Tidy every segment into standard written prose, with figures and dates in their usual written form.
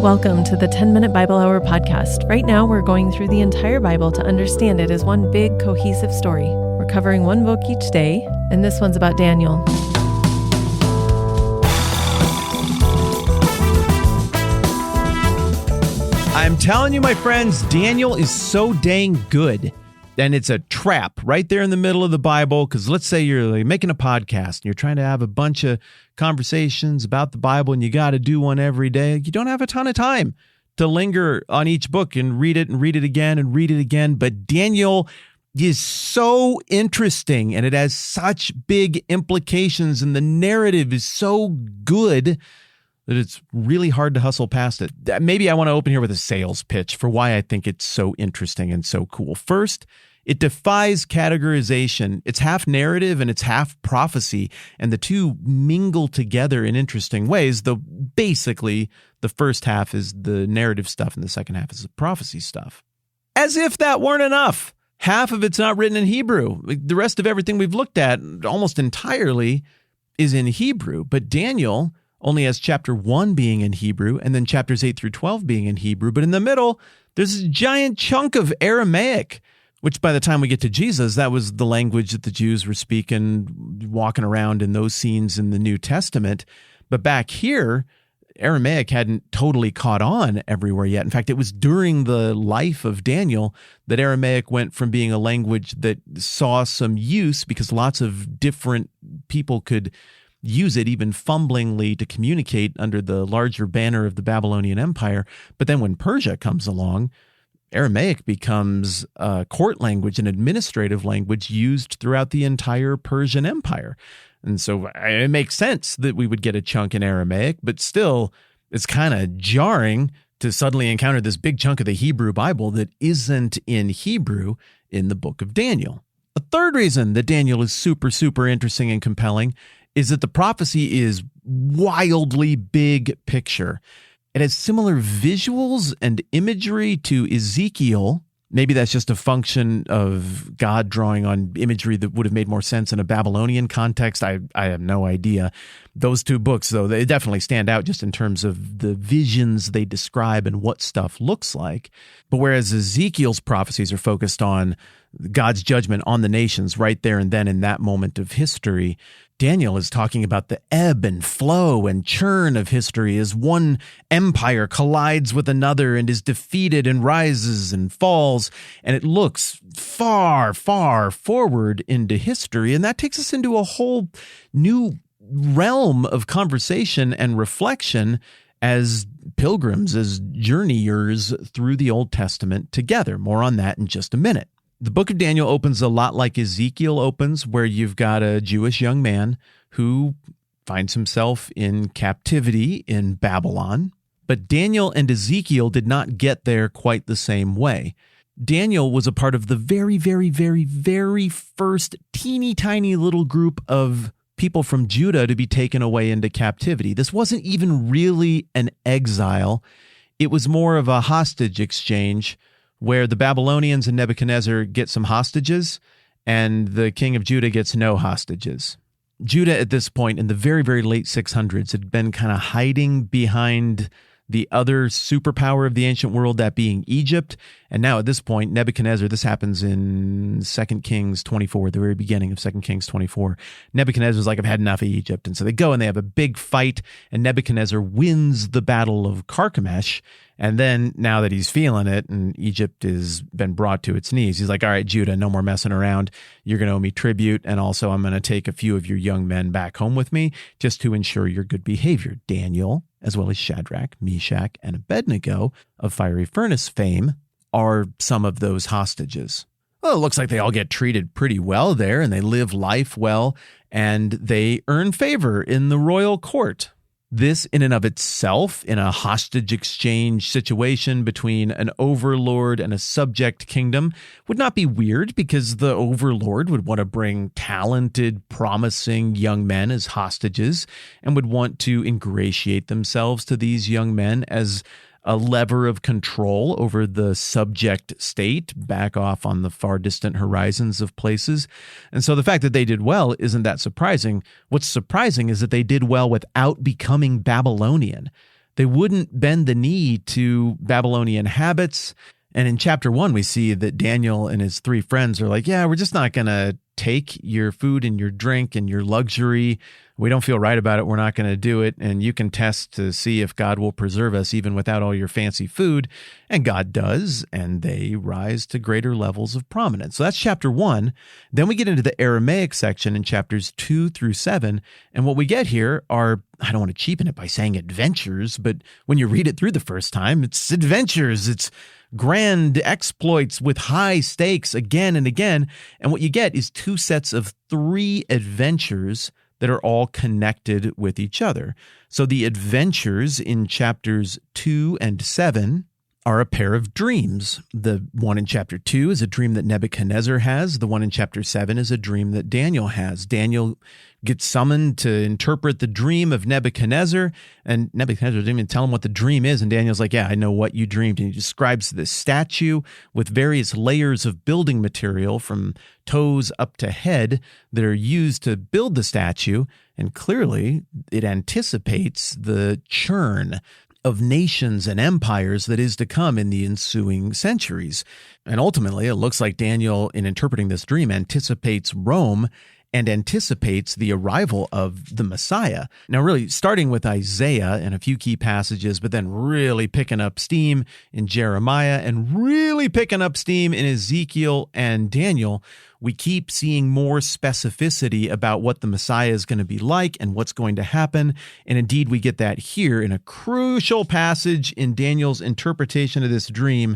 Welcome to the 10-Minute Bible Hour podcast. Right now, we're going through the entire Bible to understand it as one big, cohesive story. We're covering one book each day, and this one's about Daniel. I'm telling you, my friends, Daniel is so dang good. And it's a trap right there in the middle of the Bible, because let's say you're like making a podcast and you're trying to have a bunch of conversations about the Bible and you got to do one every day. You don't have a ton of time to linger on each book and read it again and read it again. But Daniel is so interesting and it has such big implications and the narrative is so good that it's really hard to hustle past it. Maybe I want to open here with a sales pitch for why I think it's so interesting and so cool. First, it defies categorization. It's half narrative and it's half prophecy, and the two mingle together in interesting ways, though basically the first half is the narrative stuff and the second half is the prophecy stuff. As if that weren't enough. Half of it's not written in Hebrew. The rest of everything we've looked at almost entirely is in Hebrew, but Daniel only has chapter 1 being in Hebrew and then chapters 8 through 12 being in Hebrew. But in the middle, there's a giant chunk of Aramaic, which by the time we get to Jesus, that was the language that the Jews were speaking, walking around in those scenes in the New Testament. But back here, Aramaic hadn't totally caught on everywhere yet. In fact, it was during the life of Daniel that Aramaic went from being a language that saw some use because lots of different people could use it even fumblingly to communicate under the larger banner of the Babylonian Empire. But then when Persia comes along, Aramaic becomes a court language, an administrative language used throughout the entire Persian Empire. And so it makes sense that we would get a chunk in Aramaic, but still it's kind of jarring to suddenly encounter this big chunk of the Hebrew Bible that isn't in Hebrew in the book of Daniel. A third reason that Daniel is super, super interesting and compelling is that the prophecy is wildly big picture. It has similar visuals and imagery to Ezekiel. Maybe that's just a function of God drawing on imagery that would have made more sense in a Babylonian context. I have no idea. Those two books, though, they definitely stand out just in terms of the visions they describe and what stuff looks like. But whereas Ezekiel's prophecies are focused on God's judgment on the nations right there and then in that moment of history, Daniel is talking about the ebb and flow and churn of history as one empire collides with another and is defeated and rises and falls. And it looks far, far forward into history. And that takes us into a whole new realm of conversation and reflection as pilgrims, as journeyers through the Old Testament together. More on that in just a minute. The book of Daniel opens a lot like Ezekiel opens, where you've got a Jewish young man who finds himself in captivity in Babylon. But Daniel and Ezekiel did not get there quite the same way. Daniel was a part of the very, very, very, very first teeny tiny little group of people from Judah to be taken away into captivity. This wasn't even really an exile. It was more of a hostage exchange, where the Babylonians and Nebuchadnezzar get some hostages and the king of Judah gets no hostages. Judah at this point in the very, very late 600s had been kind of hiding behind the other superpower of the ancient world, that being Egypt. And now at this point, Nebuchadnezzar, this happens in 2 Kings 24, the very beginning of 2 Kings 24. Nebuchadnezzar's like, I've had enough of Egypt. And so they go and they have a big fight, and Nebuchadnezzar wins the Battle of Carchemish. And then now that he's feeling it and Egypt has been brought to its knees, he's like, all right, Judah, no more messing around. You're going to owe me tribute. And also I'm going to take a few of your young men back home with me just to ensure your good behavior. Daniel, as well as Shadrach, Meshach, and Abednego of fiery furnace fame, are some of those hostages. Well, it looks like they all get treated pretty well there and they live life well and they earn favor in the royal court. This in and of itself, in a hostage exchange situation between an overlord and a subject kingdom, would not be weird because the overlord would want to bring talented, promising young men as hostages and would want to ingratiate themselves to these young men as a lever of control over the subject state back off on the far distant horizons of places. And so the fact that they did well isn't that surprising. What's surprising is that they did well without becoming Babylonian. They wouldn't bend the knee to Babylonian habits. And in chapter 1, we see that Daniel and his 3 friends are like, yeah, we're just not going to take your food and your drink and your luxury. We don't feel right about it. We're not going to do it. And you can test to see if God will preserve us even without all your fancy food. And God does. And they rise to greater levels of prominence. So that's chapter 1. Then we get into the Aramaic section in chapters 2 through 7. And what we get here are, I don't want to cheapen it by saying adventures, but when you read it through the first time, it's adventures. It's grand exploits with high stakes again and again. And what you get is 2 sets of 3 adventures that are all connected with each other. So the adventures in chapters 2 and 7 are a pair of dreams. The one in chapter 2 is a dream that Nebuchadnezzar has. The one in chapter 7 is a dream that Daniel has. Daniel gets summoned to interpret the dream of Nebuchadnezzar, and Nebuchadnezzar didn't even tell him what the dream is, and Daniel's like, yeah, I know what you dreamed. And he describes this statue with various layers of building material from toes up to head that are used to build the statue, and clearly it anticipates the churn of nations and empires that is to come in the ensuing centuries. And ultimately, it looks like Daniel, in interpreting this dream, anticipates Rome and anticipates the arrival of the Messiah. Now, really, starting with Isaiah and a few key passages, but then really picking up steam in Jeremiah and really picking up steam in Ezekiel and Daniel, we keep seeing more specificity about what the Messiah is going to be like and what's going to happen. And indeed, we get that here in a crucial passage in Daniel's interpretation of this dream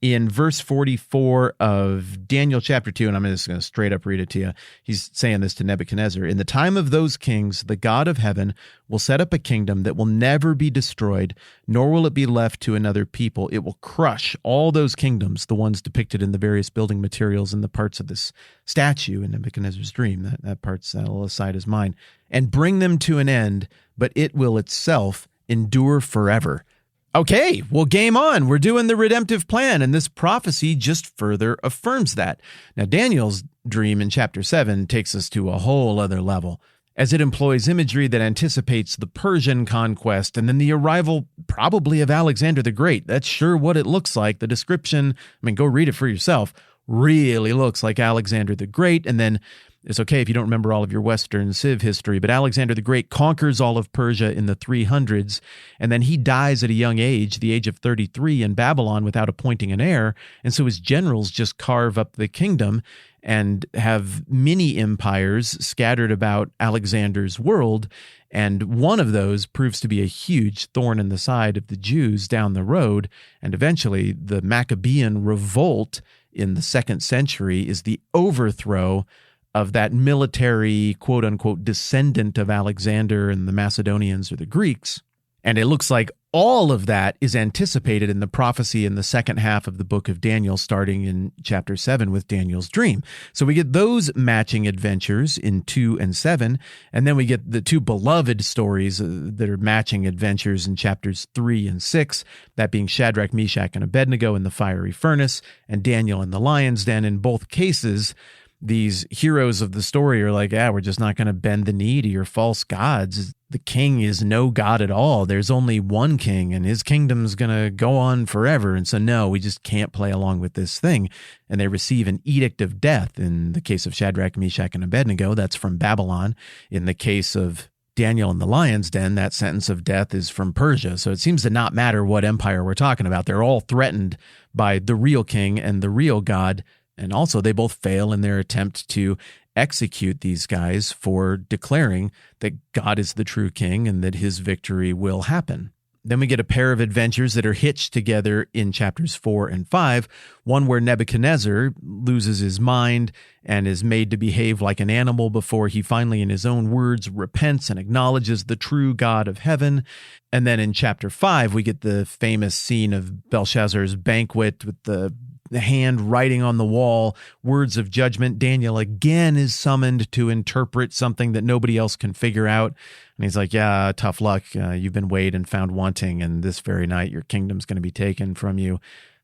in verse 44 of Daniel chapter 2, and I'm just going to straight up read it to you. He's saying this to Nebuchadnezzar. In the time of those kings, the God of heaven will set up a kingdom that will never be destroyed, nor will it be left to another people. It will crush all those kingdoms, the ones depicted in the various building materials and the parts of this statue in Nebuchadnezzar's dream. That part's a little aside is mine. And bring them to an end, but it will itself endure forever. Okay, well, game on. We're doing the redemptive plan, and this prophecy just further affirms that. Now, Daniel's dream in chapter 7 takes us to a whole other level, as it employs imagery that anticipates the Persian conquest and then the arrival probably of Alexander the Great. That's sure what it looks like. The description, go read it for yourself, really looks like Alexander the Great, and then it's okay if you don't remember all of your Western Civ history, but Alexander the Great conquers all of Persia in the 300s, and then he dies at a young age, the age of 33, in Babylon without appointing an heir, and so his generals just carve up the kingdom and have mini empires scattered about Alexander's world, and one of those proves to be a huge thorn in the side of the Jews down the road, and eventually the Maccabean revolt in the 2nd century is the overthrow of that military, quote-unquote, descendant of Alexander and the Macedonians or the Greeks. And it looks like all of that is anticipated in the prophecy in the second half of the book of Daniel, starting in chapter 7 with Daniel's dream. So we get those matching adventures in 2 and 7, and then we get the 2 beloved stories that are matching adventures in chapters 3 and 6, that being Shadrach, Meshach, and Abednego in the fiery furnace, and Daniel in the lion's den. In both cases, these heroes of the story are like, we're just not going to bend the knee to your false gods. The king is no god at all. There's only one king, and his kingdom's going to go on forever. And so, no, we just can't play along with this thing. And they receive an edict of death. In the case of Shadrach, Meshach, and Abednego, that's from Babylon. In the case of Daniel in the lion's den, that sentence of death is from Persia. So it seems to not matter what empire we're talking about. They're all threatened by the real king and the real God. And also, they both fail in their attempt to execute these guys for declaring that God is the true king and that his victory will happen. Then we get a pair of adventures that are hitched together in chapters 4 and 5, one where Nebuchadnezzar loses his mind and is made to behave like an animal before he finally, in his own words, repents and acknowledges the true God of heaven. And then in chapter 5, we get the famous scene of Belshazzar's banquet with the hand writing on the wall, words of judgment. Daniel again is summoned to interpret something that nobody else can figure out. And he's like, yeah, tough luck. You've been weighed and found wanting, and this very night your kingdom's going to be taken from you,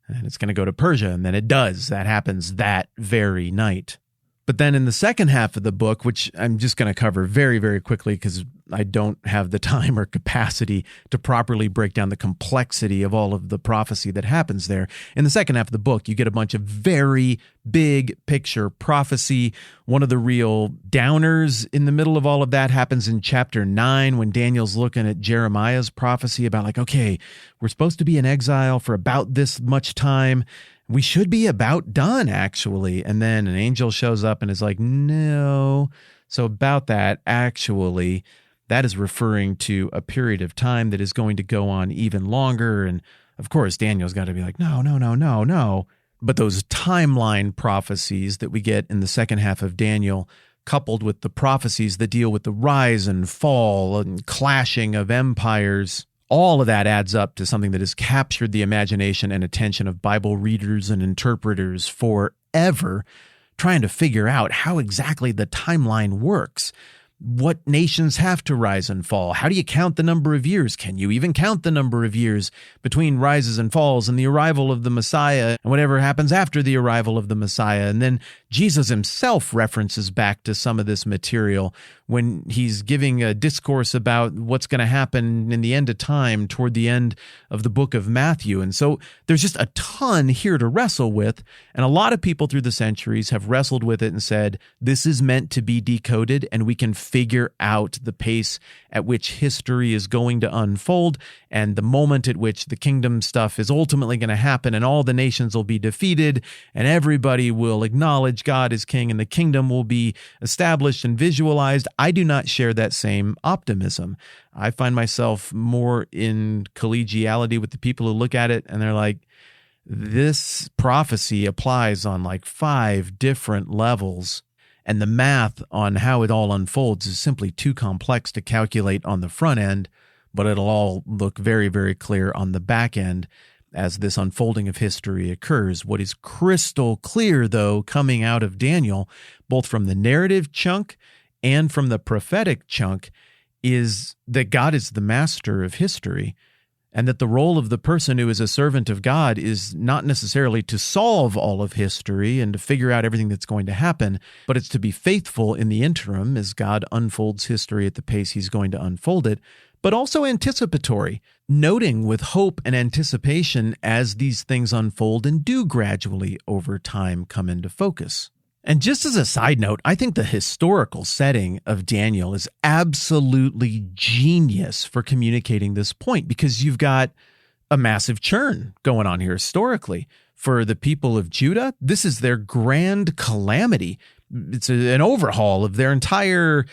and it's going to go to Persia. And then it does. That happens that very night. But then in the second half of the book, which I'm just going to cover very, very quickly because I don't have the time or capacity to properly break down the complexity of all of the prophecy that happens there. In the second half of the book, you get a bunch of very big picture prophecy. One of the real downers in the middle of all of that happens in chapter 9 when Daniel's looking at Jeremiah's prophecy about like, okay, we're supposed to be in exile for about this much time. We should be about done, actually. And then an angel shows up and is like, no. So about that, actually, that is referring to a period of time that is going to go on even longer. And of course, Daniel's got to be like, no. But those timeline prophecies that we get in the second half of Daniel, coupled with the prophecies that deal with the rise and fall and clashing of empires, all of that adds up to something that has captured the imagination and attention of Bible readers and interpreters forever, trying to figure out how exactly the timeline works. What nations have to rise and fall? How do you count the number of years? Can you even count the number of years between rises and falls and the arrival of the Messiah and whatever happens after the arrival of the Messiah? And then Jesus himself references back to some of this material when he's giving a discourse about what's going to happen in the end of time toward the end of the book of Matthew. And so there's just a ton here to wrestle with. And a lot of people through the centuries have wrestled with it and said, this is meant to be decoded and we can figure out the pace at which history is going to unfold and the moment at which the kingdom stuff is ultimately going to happen and all the nations will be defeated and everybody will acknowledge God is king and the kingdom will be established and visualized. I do not share that same optimism. I find myself more in collegiality with the people who look at it and they're like, this prophecy applies on like 5 different levels. And the math on how it all unfolds is simply too complex to calculate on the front end, but it'll all look very, very clear on the back end as this unfolding of history occurs. What is crystal clear, though, coming out of Daniel, both from the narrative chunk and from the prophetic chunk, is that God is the master of history, and that the role of the person who is a servant of God is not necessarily to solve all of history and to figure out everything that's going to happen, but it's to be faithful in the interim as God unfolds history at the pace he's going to unfold it, but also anticipatory, noting with hope and anticipation as these things unfold and do gradually over time come into focus. And just as a side note, I think the historical setting of Daniel is absolutely genius for communicating this point because you've got a massive churn going on here historically. For the people of Judah, this is their grand calamity. It's an overhaul of their entire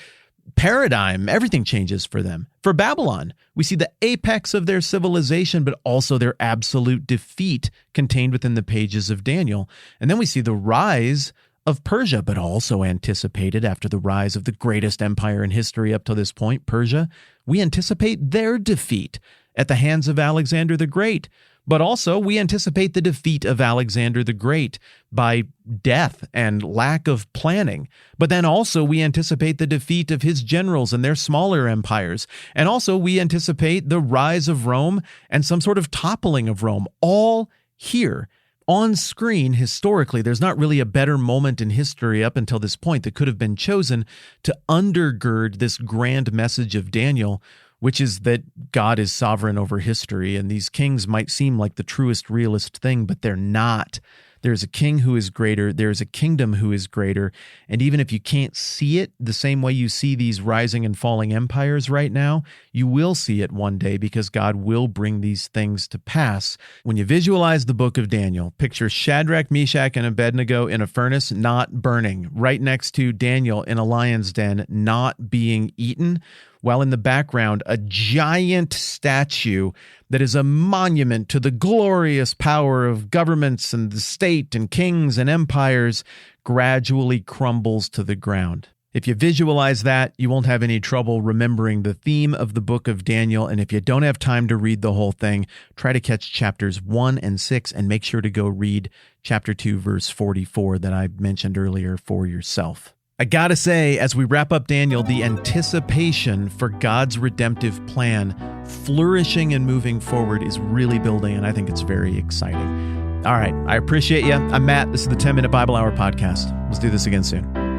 paradigm. Everything changes for them. For Babylon, we see the apex of their civilization, but also their absolute defeat contained within the pages of Daniel. And then we see the rise of Persia, but also anticipated after the rise of the greatest empire in history up to this point, Persia. We anticipate their defeat at the hands of Alexander the Great. But also we anticipate the defeat of Alexander the Great by death and lack of planning. But then also we anticipate the defeat of his generals and their smaller empires. And also we anticipate the rise of Rome and some sort of toppling of Rome, all here. On screen, historically, there's not really a better moment in history up until this point that could have been chosen to undergird this grand message of Daniel, which is that God is sovereign over history, and these kings might seem like the truest, realest thing, but they're not. There's a king who is greater. There's a kingdom who is greater. And even if you can't see it the same way you see these rising and falling empires right now, you will see it one day because God will bring these things to pass. When you visualize the book of Daniel, picture Shadrach, Meshach, and Abednego in a furnace not burning, right next to Daniel in a lion's den not being eaten, while in the background, a giant statue that is a monument to the glorious power of governments and the state and kings and empires gradually crumbles to the ground. If you visualize that, you won't have any trouble remembering the theme of the book of Daniel. And if you don't have time to read the whole thing, try to catch chapters 1 and 6 and make sure to go read chapter 2, verse 44 that I mentioned earlier for yourself. I gotta say, as we wrap up Daniel, the anticipation for God's redemptive plan flourishing and moving forward is really building, and I think it's very exciting. All right, I appreciate you. I'm Matt. This is the 10-Minute Bible Hour podcast. Let's do this again soon.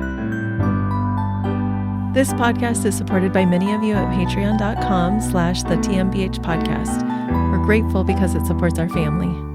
This podcast is supported by many of you at patreon.com/the TMBH podcast. We're grateful because it supports our family.